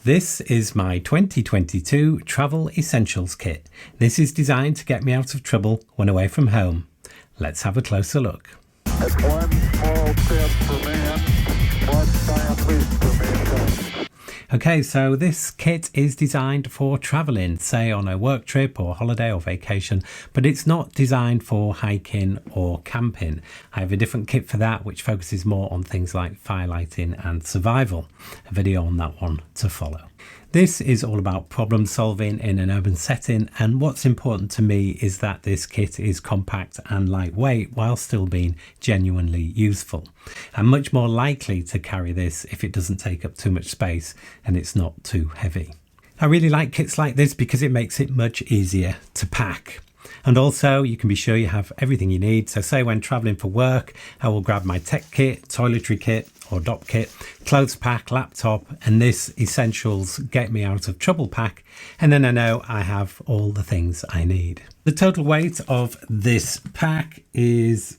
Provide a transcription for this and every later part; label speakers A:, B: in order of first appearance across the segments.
A: This is my 2022 Travel Essentials Kit. This is designed to get me out of trouble when away from home. Let's have a closer look.
B: That's one small step for man, one giant leap for mankind.
A: Okay, so this kit is designed for traveling, say on a work trip or holiday or vacation, but it's not designed for hiking or camping. I have a different kit for that, which focuses more on things like firelighting and survival. A video on that one to follow. This is all about problem solving in an urban setting, and what's important to me is that this kit is compact and lightweight while still being genuinely useful. I'm much more likely to carry this if it doesn't take up too much space and it's not too heavy. I really like kits like this because it makes it much easier to pack. And also you can be sure you have everything you need. So say when traveling for work, I will grab my tech kit, toiletry kit or DOP kit, clothes pack, laptop, and this essentials get me out of trouble pack. And then I know I have all the things I need. The total weight of this pack is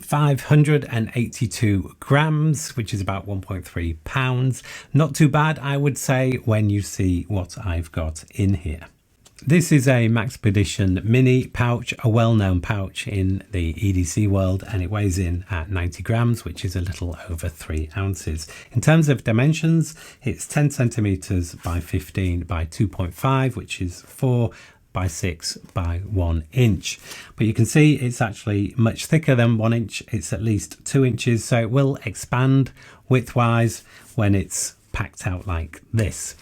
A: 582 grams, which is about 1.3 pounds. Not too bad, I would say, when you see what I've got in here. This is a Maxpedition Mini pouch, a well-known pouch in the EDC world, and it weighs in at 90 grams, which is a little over 3 ounces. In terms of dimensions, it's 10 centimeters by 15 by 2.5, which is 4 by 6 by 1 inch. But you can see it's actually much thicker than 1 inch. It's at least 2 inches, so it will expand widthwise when it's packed out like this.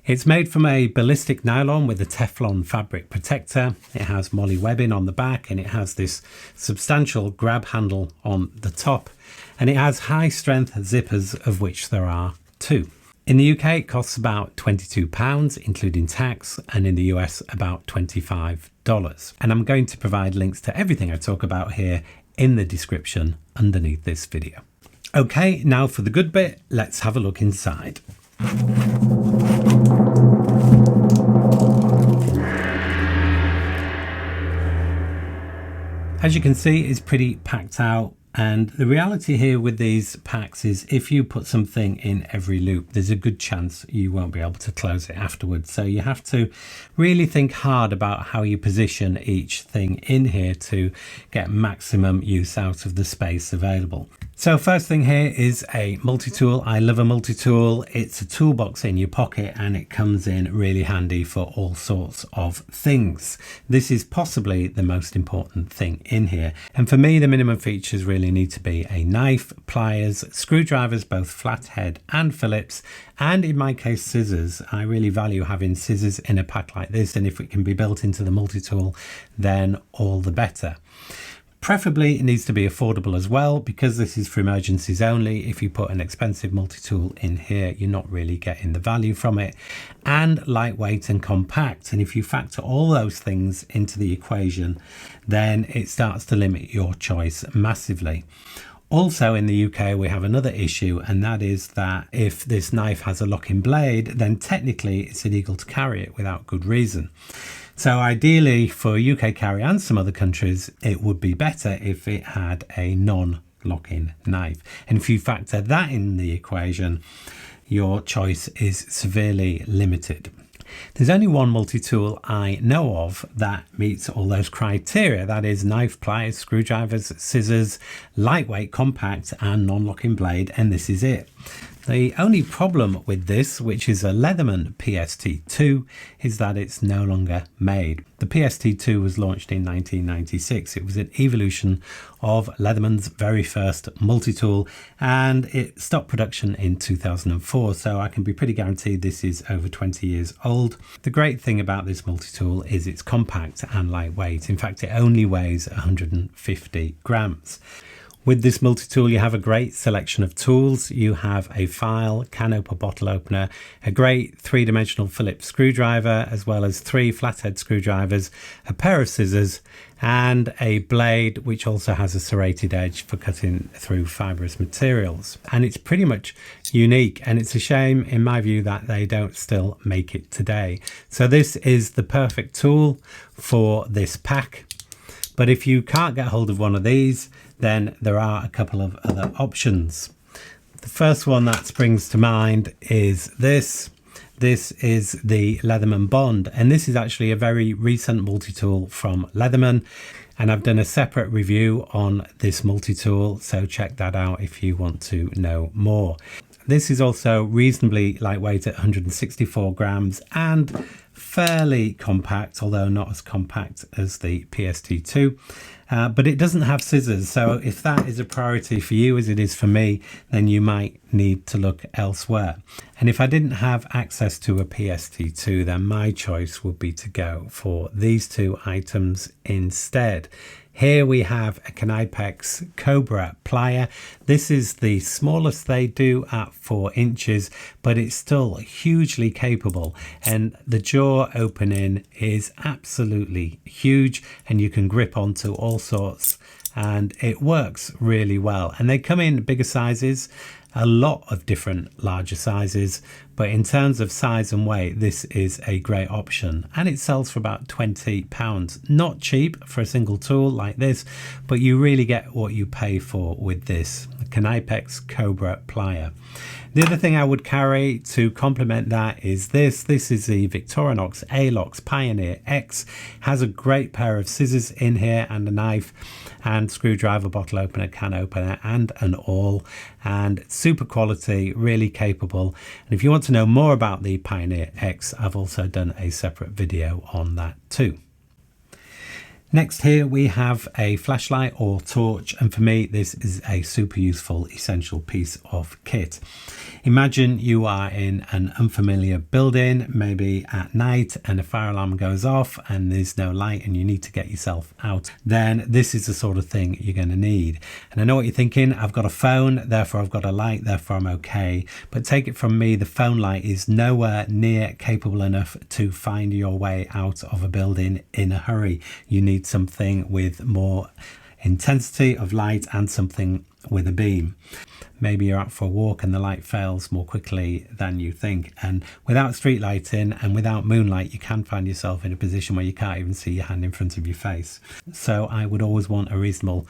A: It's made from a ballistic nylon with a Teflon fabric protector. It has moly webbing on the back, and it has this substantial grab handle on the top, and it has high strength zippers, of which there are 2. In the UK it costs about £22 including tax, and in the US about $25. And I'm going to provide links to everything I talk about here in the description underneath this video. Okay, now for the good bit, let's have a look inside. As you can see, it's pretty packed out, and the reality here with these packs is if you put something in every loop, there's a good chance you won't be able to close it afterwards. So you have to really think hard about how you position each thing in here to get maximum use out of the space available. So first thing here is a multi-tool. I love a multi-tool. It's a toolbox in your pocket, and it comes in really handy for all sorts of things. This is possibly the most important thing in here. And for me, the minimum features really need to be a knife, pliers, screwdrivers, both flathead and Phillips, and in my case, scissors. I really value having scissors in a pack like this, and if it can be built into the multi-tool, then all the better. Preferably it needs to be affordable as well, because this is for emergencies only. If you put an expensive multi-tool in here, you're not really getting the value from it. And lightweight and compact. And if you factor all those things into the equation, then it starts to limit your choice massively. Also in the UK we have another issue, and that is that if this knife has a locking blade, then technically it's illegal to carry it without good reason. So ideally for UK carry and some other countries, it would be better if it had a non-locking knife. And if you factor that in the equation, your choice is severely limited. There's only one multi-tool I know of that meets all those criteria. That is knife, pliers, screwdrivers, scissors, lightweight, compact and non-locking blade, and this is it. The only problem with this, which is a Leatherman PST2, is that it's no longer made. The PST2 was launched in 1996. It was an evolution of Leatherman's very first multi-tool, and it stopped production in 2004, so I can be pretty guaranteed this is over 20 years old. The great thing about this multi-tool is it's compact and lightweight. In fact, it only weighs 150 grams. With this multi-tool, you have a great selection of tools. You have a file, can opener, bottle opener, a great three-dimensional Phillips screwdriver, as well as 3 flathead screwdrivers, a pair of scissors, and a blade which also has a serrated edge for cutting through fibrous materials. And it's pretty much unique, and it's a shame in my view that they don't still make it today. So this is the perfect tool for this pack. But if you can't get hold of one of these, then there are a couple of other options. The first one that springs to mind is this. This is the Leatherman Bond, and this is actually a very recent multi-tool from Leatherman, and I've done a separate review on this multi-tool, so check that out if you want to know more. This is also reasonably lightweight at 164 grams and fairly compact, although not as compact as the PST2. But it doesn't have scissors, so if that is a priority for you as it is for me, then you might need to look elsewhere. And if I didn't have access to a PST2, then my choice would be to go for these two items instead. Here we have a Knipex Cobra plier. This is the smallest they do at 4 inches, but it's still hugely capable. And the jaw opening is absolutely huge, and you can grip onto all sorts, and it works really well. And they come in bigger sizes, a lot of different larger sizes, but in terms of size and weight, this is a great option, and it sells for about £20. Not cheap for a single tool like this, but you really get what you pay for with this Knipex Cobra plier. The other thing I would carry to complement that is this. This is the Victorinox Alox Pioneer X. Has a great pair of scissors in here and a knife and screwdriver, bottle opener, can opener and an awl, and super quality, really capable. And if you want to know more about the Pioneer X, I've also done a separate video on that too. Next here we have a flashlight or torch, and for me this is a super useful essential piece of kit. Imagine you are in an unfamiliar building, maybe at night, and a fire alarm goes off and there's no light and you need to get yourself out. Then this is the sort of thing you're going to need. And I know what you're thinking, I've got a phone, therefore I've got a light, therefore I'm okay. But take it from me, the phone light is nowhere near capable enough to find your way out of a building in a hurry. You need something with more intensity of light and something with a beam. Maybe you're out for a walk and the light fails more quickly than you think, and without street lighting and without moonlight you can find yourself in a position where you can't even see your hand in front of your face. So I would always want a reasonable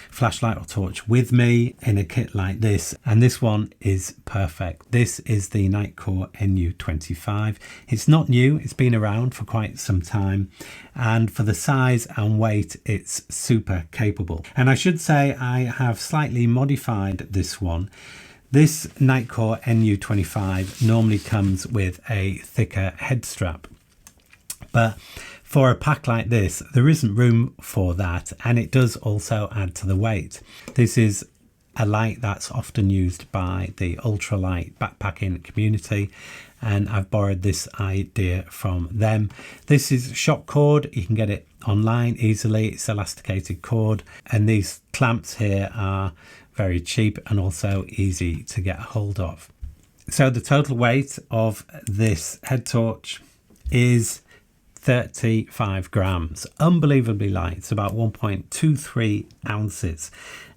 A: flashlight or torch with me in a kit like this, and this one is perfect. This is the Nitecore NU25. It's not new, it's been around for quite some time, and for the size and weight it's super capable. And I should say I have slightly modified this one. This Nitecore NU25 normally comes with a thicker head strap, but for a pack like this, there isn't room for that, and it does also add to the weight. This is a light that's often used by the ultralight backpacking community, and I've borrowed this idea from them. This is shock cord, you can get it online easily, it's elasticated cord, and these clamps here are very cheap and also easy to get a hold of. So the total weight of this head torch is 35 grams, unbelievably light. It's about 1.23 ounces,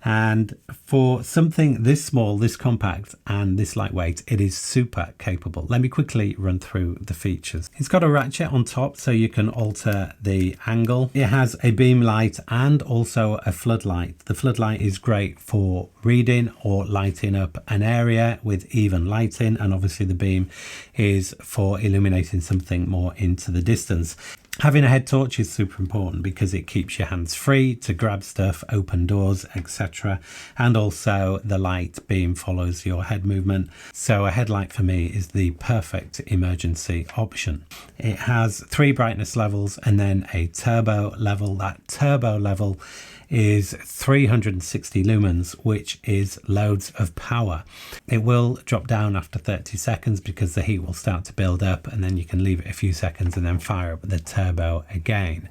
A: and for something this small, this compact and this lightweight, it is super capable. Let me quickly run through the features. It's got a ratchet on top so you can alter the angle. It has a beam light and also a floodlight. The floodlight is great for reading or lighting up an area with even lighting, and obviously the beam is for illuminating something more into the distance. Having a head torch is super important because it keeps your hands free to grab stuff, open doors, etc. And also the light beam follows your head movement. So a headlight for me is the perfect emergency option. It has 3 brightness levels and then a turbo level. That turbo level is 360 lumens, which is loads of power. It will drop down after 30 seconds because the heat will start to build up, and then you can leave it a few seconds and then fire up the turbo again.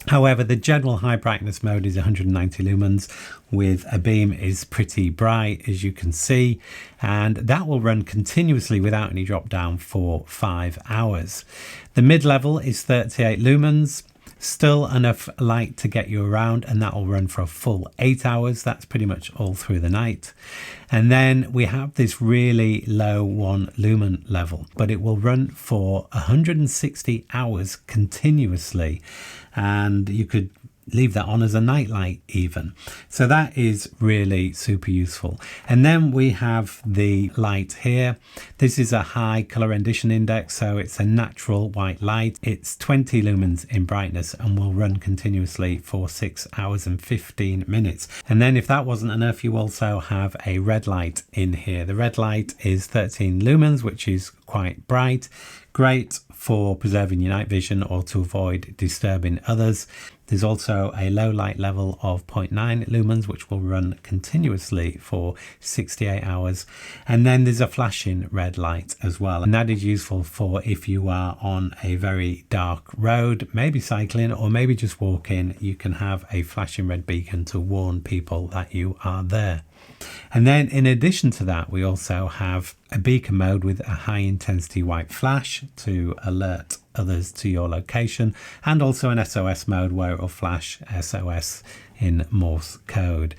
A: However, the general high brightness mode is 190 lumens with a beam is pretty bright, as you can see, and that will run continuously without any drop down for 5 hours. The mid level is 38 lumens. Still enough light to get you around, and that will run for a full 8 hours. That's pretty much all through the night. And then we have this really low 1 lumen level, but it will run for 160 hours continuously, and you could leave that on as a night light even. So that is really super useful. And then we have the light here. This is a high color rendition index, so it's a natural white light. It's 20 lumens in brightness and will run continuously for 6 hours and 15 minutes. And then if that wasn't enough, you also have a red light in here. The red light is 13 lumens, which is quite bright. Great for preserving your night vision or to avoid disturbing others. There's also a low light level of 0.9 lumens, which will run continuously for 68 hours. And then there's a flashing red light as well. And that is useful for if you are on a very dark road, maybe cycling or maybe just walking, you can have a flashing red beacon to warn people that you are there. And then in addition to that, we also have a beacon mode with a high intensity white flash to alert others to your location, and also an SOS mode where it will flash SOS in Morse code.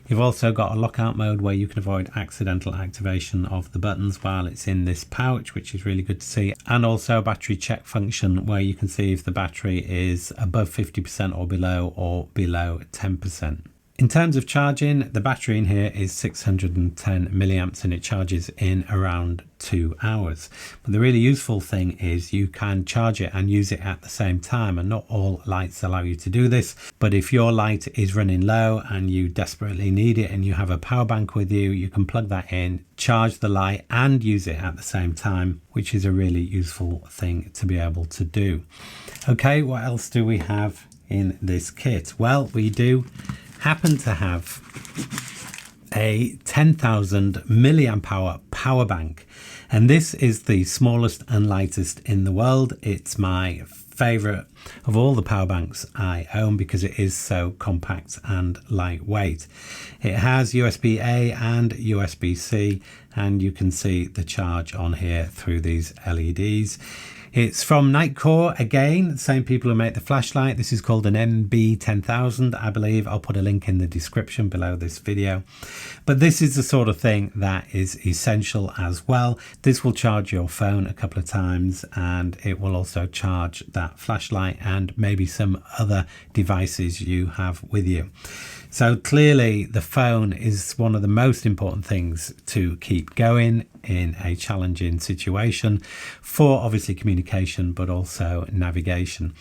A: You've also got a lockout mode where you can avoid accidental activation of the buttons while it's in this pouch, which is really good to see, and also a battery check function where you can see if the battery is above 50% or below 10%. In terms of charging, the battery in here is 610 milliamps and it charges in around 2 hours. But the really useful thing is you can charge it and use it at the same time, and not all lights allow you to do this. But if your light is running low and you desperately need it and you have a power bank with you, you can plug that in, charge the light and use it at the same time, which is a really useful thing to be able to do. Okay, what else do we have in this kit? Well, we do happen to have a 10,000 milliamp hour power bank, and this is the smallest and lightest in the world. It's my favorite of all the power banks I own because it is so compact and lightweight. It has USB-A and USB-C, and you can see the charge on here through these LEDs. It's from Nitecore, again, the same people who make the flashlight. This is called an MB10000, I believe. I'll put a link in the description below this video. But this is the sort of thing that is essential as well. This will charge your phone a couple of times, and it will also charge that flashlight and maybe some other devices you have with you. So clearly the phone is one of the most important things to keep going in a challenging situation for obviously communication, but also navigation.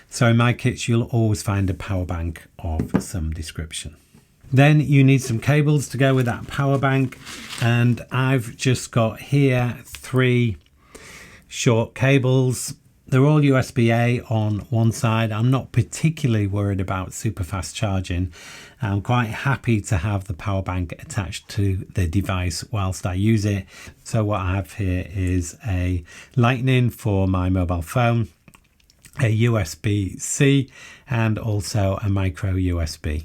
A: So in my kits, you'll always find a power bank of some description. Then you need some cables to go with that power bank. And I've just got here 3 short cables. They're all USB-A on one side. I'm not particularly worried about super fast charging. I'm quite happy to have the power bank attached to the device whilst I use it. So what I have here is a Lightning for my mobile phone, a USB-C, and also a micro USB.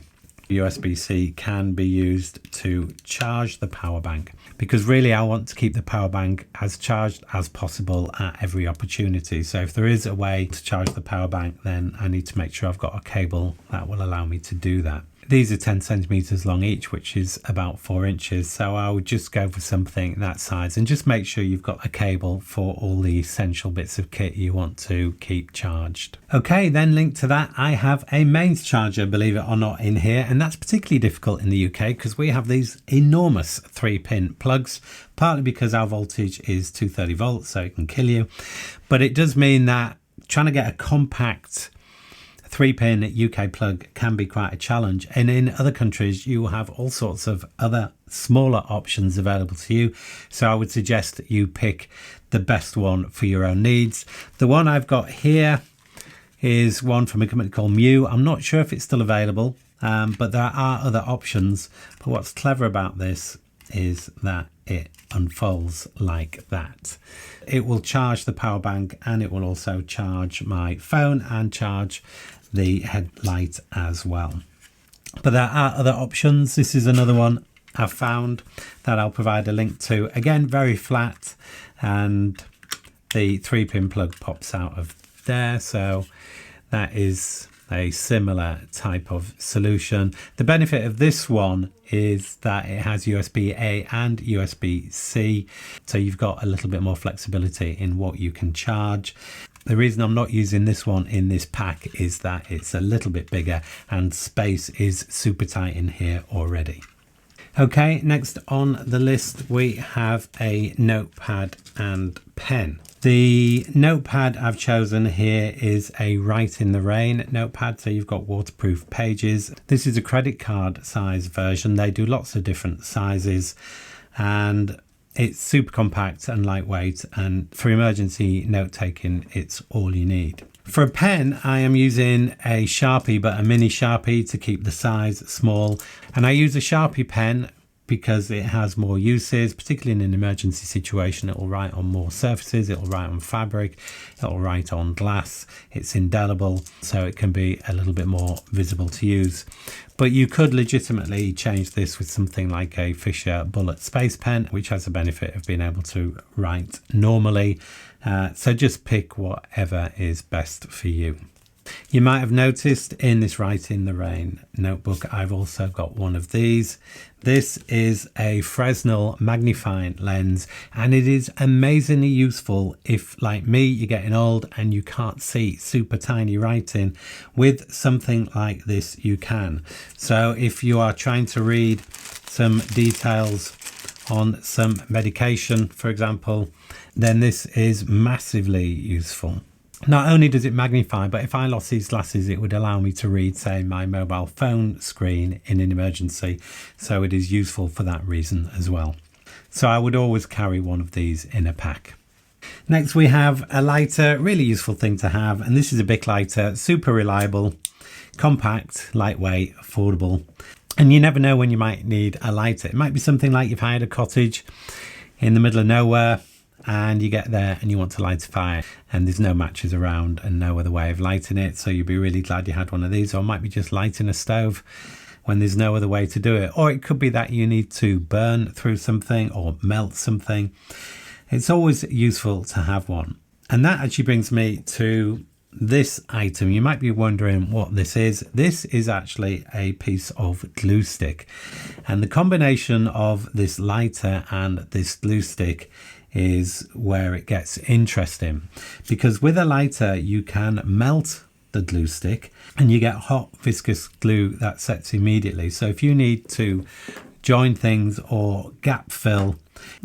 A: USB-C can be used to charge the power bank, because really I want to keep the power bank as charged as possible at every opportunity. So if there is a way to charge the power bank, then I need to make sure I've got a cable that will allow me to do that. These are 10 centimeters long each, which is about 4 inches. So I would just go for something that size and just make sure you've got a cable for all the essential bits of kit you want to keep charged. Okay, then linked to that, I have a mains charger, believe it or not, in here. And that's particularly difficult in the UK because we have these enormous 3-pin plugs, partly because our voltage is 230 volts, so it can kill you. But it does mean that trying to get a compact 3-pin UK plug can be quite a challenge, and in other countries you will have all sorts of other smaller options available to you. So I would suggest that you pick the best one for your own needs. The one I've got here is one from a company called Mew. I'm not sure if it's still available, but there are other options. But what's clever about this is that it unfolds like that. It will charge the power bank, and it will also charge my phone and charge the headlight as well. But there are other options. This is another one I've found that I'll provide a link to. Again, very flat, and the 3-pin plug pops out of there. So that's a similar type of solution. The benefit of this one is that it has USB-A and USB-C, so you've got a little bit more flexibility in what you can charge. The reason I'm not using this one in this pack is that it's a little bit bigger and space is super tight in here already. Okay, next on the list we have a notepad and pen. The notepad I've chosen here is a Write in the Rain notepad, so you've got waterproof pages. This is a credit card size version. They do lots of different sizes and it's super compact and lightweight, and for emergency note taking it's all you need. For a pen I am using a Sharpie, but a mini Sharpie to keep the size small, and I use a Sharpie pen because it has more uses, particularly in an emergency situation. It will write on more surfaces, it will write on fabric, it will write on glass, it's indelible, so it can be a little bit more visible to use. But you could legitimately change this with something like a Fisher Bullet Space Pen, which has the benefit of being able to write normally. So just pick whatever is best for you. You might have noticed in this Write in the Rain notebook, I've also got one of these. This is a Fresnel magnifying lens, and it is amazingly useful if, like me, you're getting old and you can't see super tiny writing. With something like this you can. So if you are trying to read some details on some medication, for example, then this is massively useful. Not only does it magnify, but if I lost these glasses, it would allow me to read, say, my mobile phone screen in an emergency. So it is useful for that reason as well. So I would always carry one of these in a pack. Next we have a lighter, really useful thing to have. And this is a Bic lighter, super reliable, compact, lightweight, affordable. And you never know when you might need a lighter. It might be something like you've hired a cottage in the middle of nowhere, and you get there and you want to light a fire and there's no matches around and no other way of lighting it, so you'd be really glad you had one of these. Or it might be just lighting a stove when there's no other way to do it, or it could be that you need to burn through something or melt something. It's always useful to have one. And that actually brings me to this item. You might be wondering what this is. This is actually a piece of glue stick, and the combination of this lighter and this glue stick is where it gets interesting, because with a lighter you can melt the glue stick and you get hot viscous glue that sets immediately. So if you need to join things or gap fill,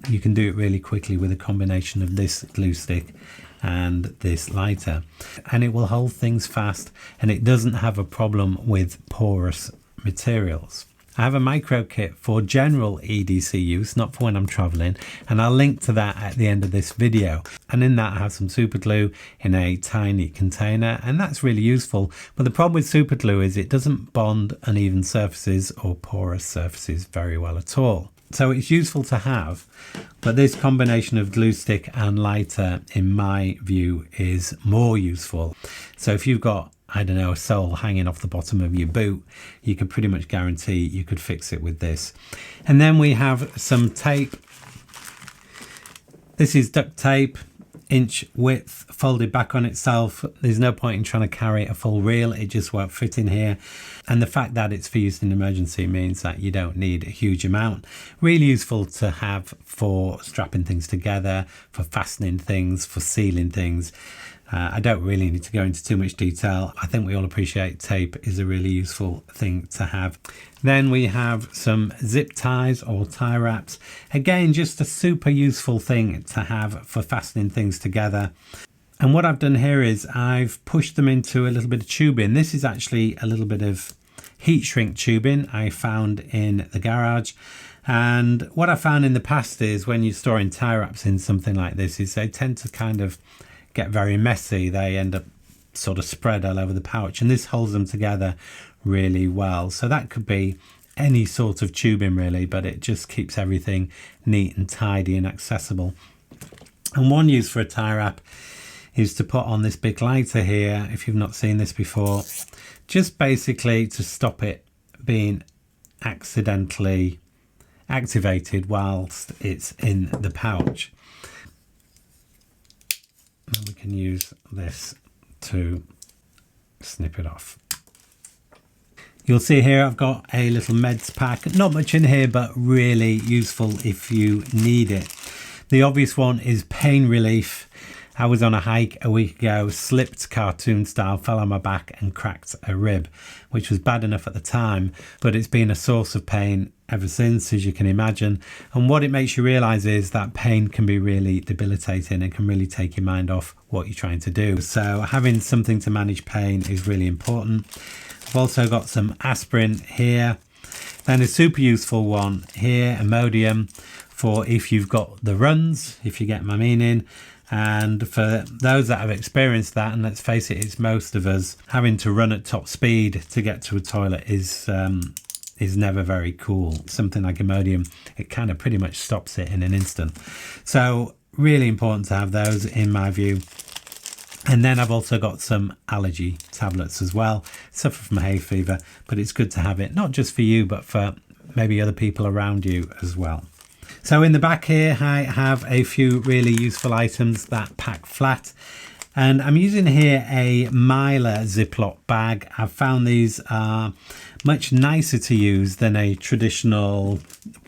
A: you can do it really quickly with a combination of this glue stick and this lighter, and it will hold things fast, and it doesn't have a problem with porous materials. I have a micro kit for general EDC use, not for when I'm traveling, and I'll link to that at the end of this video. And in that I have some super glue in a tiny container, and that's really useful. But the problem with super glue is it doesn't bond uneven surfaces or porous surfaces very well at all. So it's useful to have, but this combination of glue stick and lighter, in my view, is more useful. So if you've got, I don't know, a sole hanging off the bottom of your boot, you could pretty much guarantee you could fix it with this. And then we have some tape. This is duct tape, inch width, folded back on itself. There's no point in trying to carry a full reel, it just won't fit in here. And the fact that it's for use in emergency means that you don't need a huge amount. Really useful to have for strapping things together, for fastening things, for sealing things. I don't really need to go into too much detail. I think we all appreciate tape is a really useful thing to have. Then we have some zip ties or tie wraps. Again, just a super useful thing to have for fastening things together. And what I've done here is I've pushed them into a little bit of tubing. This is actually a little bit of heat shrink tubing I found in the garage. And what I found in the past is when you're storing tie wraps in something like this is they tend to kind of get very messy. They end up sort of spread all over the pouch, and this holds them together really well. So that could be any sort of tubing really, but it just keeps everything neat and tidy and accessible. And one use for a tie wrap is to put on this big lighter here, if you've not seen this before, just basically to stop it being accidentally activated whilst it's in the pouch. And we can use this to snip it off. You'll see here I've got a little meds pack, not much in here, but really useful if you need it. The obvious one is pain relief. I was on a hike a week ago, slipped cartoon style, fell on my back and cracked a rib, which was bad enough at the time, but it's been a source of pain ever since, as you can imagine. And what it makes you realize is that pain can be really debilitating and can really take your mind off what you're trying to do. So having something to manage pain is really important. I've also got some aspirin here. Then a super useful one here, Imodium, for if you've got the runs, if you get my meaning. And for those that have experienced that, and let's face it, it's most of us, having to run at top speed to get to a toilet is never very cool. Something like Imodium, it kind of pretty much stops it in an instant. So really important to have those in my view. And then I've also got some allergy tablets as well. Suffer from hay fever, but it's good to have it, not just for you, but for maybe other people around you as well. So in the back here, I have a few really useful items that pack flat. And I'm using here a Mylar Ziploc bag. I've found these are much nicer to use than a traditional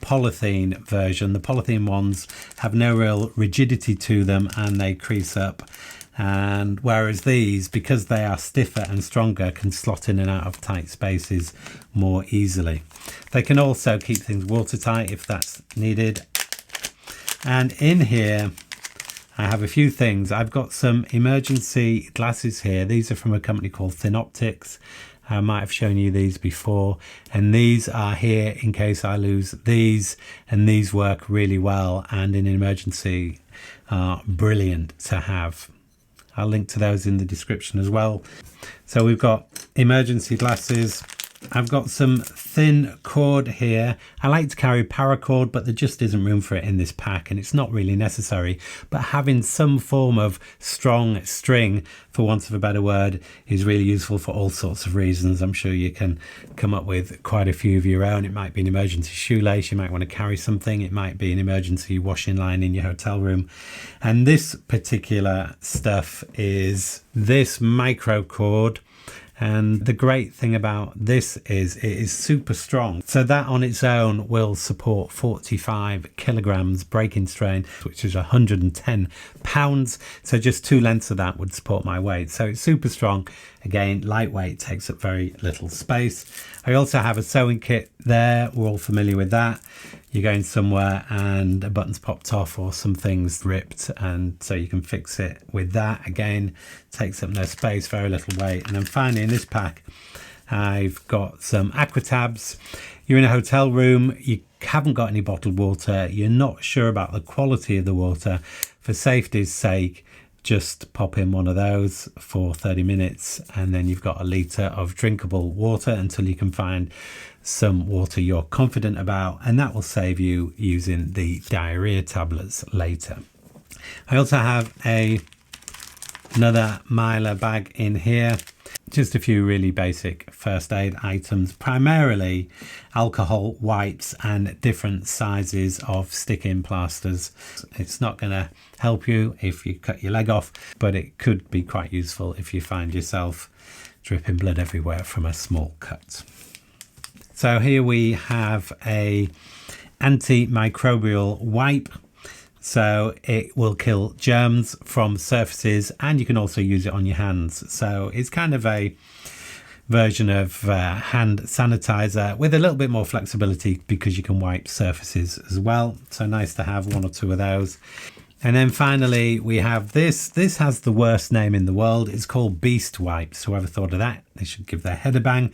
A: polythene version. The polythene ones have no real rigidity to them and they crease up. And whereas these, because they are stiffer and stronger, can slot in and out of tight spaces more easily. They can also keep things watertight if that's needed. And in here, I have a few things. I've got some emergency glasses here. These are from a company called Thin Optics. I might have shown you these before. And these are here in case I lose these. And these work really well. And in an emergency, are brilliant to have. I'll link to those in the description as well. So we've got emergency glasses. I've got some thin cord here. I like to carry paracord, but there just isn't room for it in this pack and it's not really necessary. But having some form of strong string, for want of a better word, is really useful for all sorts of reasons. I'm sure you can come up with quite a few of your own. It might be an emergency shoelace. You might want to carry something. It might be an emergency washing line in your hotel room. And this particular stuff is this micro cord. And the great thing about this is it is super strong. So that on its own will support 45 kilograms breaking strain, which is 110 pounds. So just 2 lengths of that would support my weight. So it's super strong. Again, lightweight, takes up very little space. I also have a sewing kit there. We're all familiar with that. You're going somewhere and a button's popped off or something's ripped, and so you can fix it with that. Again, takes up no space, very little weight. And then finally in this pack, I've got some aqua tabs. You're in a hotel room, you haven't got any bottled water, you're not sure about the quality of the water. For safety's sake, just pop in one of those for 30 minutes and then you've got a litre of drinkable water until you can find some water you're confident about, and that will save you using the diarrhea tablets later. I also have another Mylar bag in here. Just a few really basic first aid items, primarily alcohol wipes and different sizes of stick-in plasters. It's not going to help you if you cut your leg off, but it could be quite useful if you find yourself dripping blood everywhere from a small cut. So here we have a antimicrobial wipe. So it will kill germs from surfaces and you can also use it on your hands. So it's kind of a version of hand sanitizer with a little bit more flexibility because you can wipe surfaces as well. So nice to have 1 or 2 of those. And then finally we have this. This has the worst name in the world. It's called Beast Wipes. Whoever thought of that, they should give their head a bang.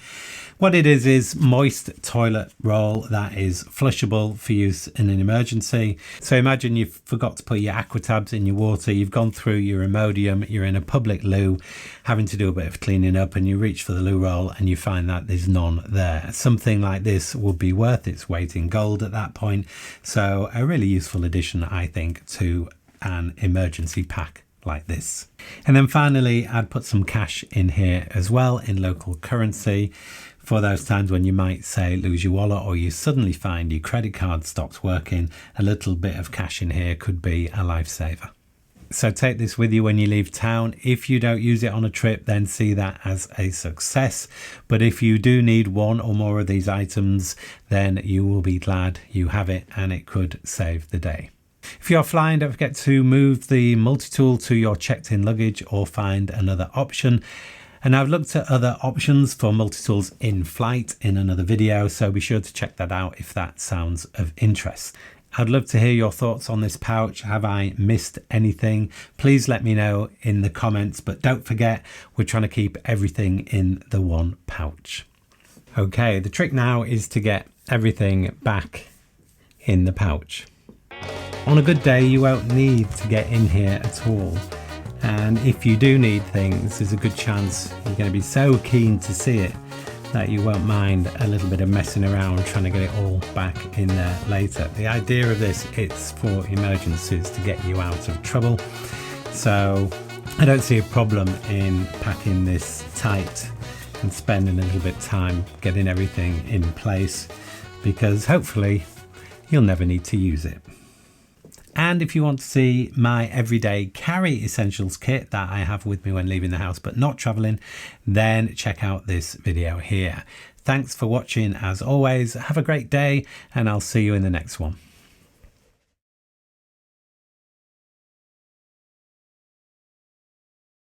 A: What it is moist toilet roll that is flushable for use in an emergency. So imagine you've forgot to put your aqua tabs in your water, you've gone through your Imodium, you're in a public loo having to do a bit of cleaning up, and you reach for the loo roll and you find that there's none there. Something like this would be worth its weight in gold at that point. So a really useful addition, I think, to an emergency pack like this. And then finally, I'd put some cash in here as well in local currency for those times when you might, say, lose your wallet or you suddenly find your credit card stops working. A little bit of cash in here could be a lifesaver. So take this with you when you leave town. If you don't use it on a trip, then see that as a success. But if you do need one or more of these items, then you will be glad you have it, and it could save the day. If you're flying, don't forget to move the multi-tool to your checked-in luggage or find another option. And I've looked at other options for multi-tools in flight in another video, so be sure to check that out if that sounds of interest. I'd love to hear your thoughts on this pouch. Have I missed anything? Please let me know in the comments, but don't forget, we're trying to keep everything in the one pouch. Okay, the trick now is to get everything back in the pouch. On a good day, you won't need to get in here at all. And if you do need things, there's a good chance you're going to be so keen to see it that you won't mind a little bit of messing around trying to get it all back in there later. The idea of this, it's for emergencies, to get you out of trouble. So I don't see a problem in packing this tight and spending a little bit of time getting everything in place, because hopefully you'll never need to use it. And if you want to see my everyday carry essentials kit that I have with me when leaving the house but not traveling, then check out this video here. Thanks for watching as always. Have a great day, and I'll see you in the next one.